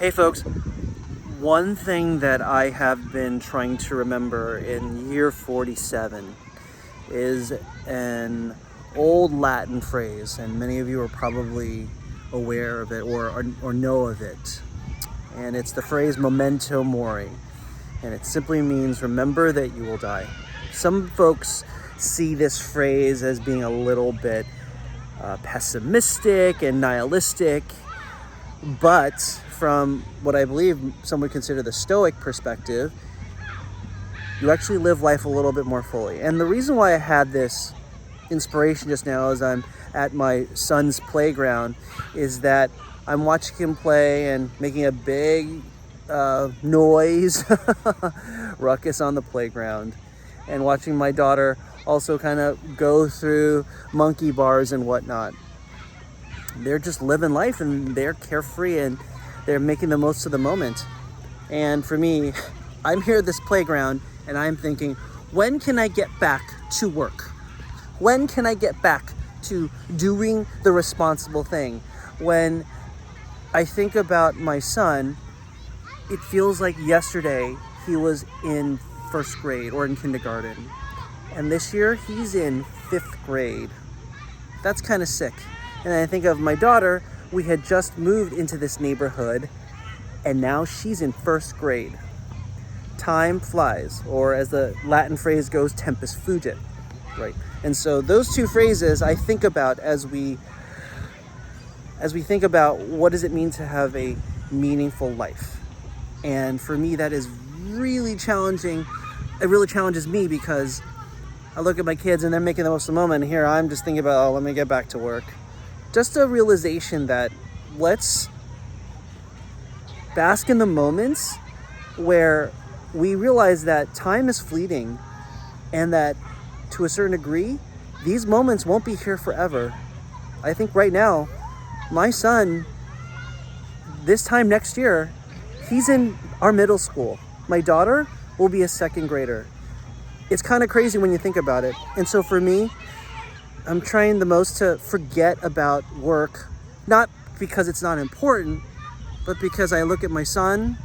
Hey folks, one thing that I have been trying to remember in year 47 is an old Latin phrase, and many of you are probably aware of it or know of it. And it's the phrase memento mori, and it simply means remember that you will die. Some folks see this phrase as being a little bit pessimistic and nihilistic, but from what I believe some would consider the Stoic perspective, you actually live life a little bit more fully. And the reason why I had this inspiration just now as I'm at my son's playground is that I'm watching him play and making a big noise, ruckus on the playground, and watching my daughter also kind of go through monkey bars and whatnot. They're just living life and they're carefree and they're making the most of the moment. And for me, I'm here at this playground and I'm thinking, when can I get back to work? When can I get back to doing the responsible thing? When I think about my son, it feels like yesterday he was in first grade or in kindergarten. And this year he's in 5th grade. That's kind of sick. And I think of my daughter, we had just moved into this neighborhood and now she's in 1st grade. Time flies, or as the Latin phrase goes, tempus fugit, right? And so those two phrases I think about as we think about what does it mean to have a meaningful life. And for me, that is really challenging. It really challenges me because I look at my kids and they're making the most of the moment. And here I'm just thinking about, oh, let me get back to work. Just a realization that let's bask in the moments where we realize that time is fleeting and that to a certain degree, these moments won't be here forever. I think right now, my son, this time next year, he's in our middle school. My daughter will be a 2nd grader. It's kind of crazy when you think about it. And so for me, I'm trying the most to forget about work, not because it's not important, but because I look at my son,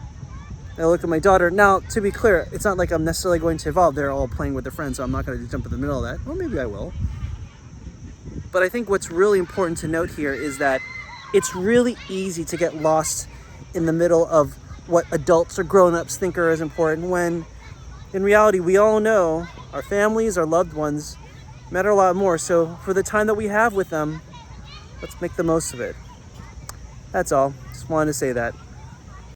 I look at my daughter. Now, to be clear, it's not like I'm necessarily going to evolve. They're all playing with their friends, so I'm not going to jump in the middle of that. Or maybe I will. But I think what's really important to note here is that it's really easy to get lost in the middle of what adults or grown-ups think are as important, when in reality, we all know our families, our loved ones matter a lot more. So for the time that we have with them, let's make the most of it. That's all. Just wanted to say that.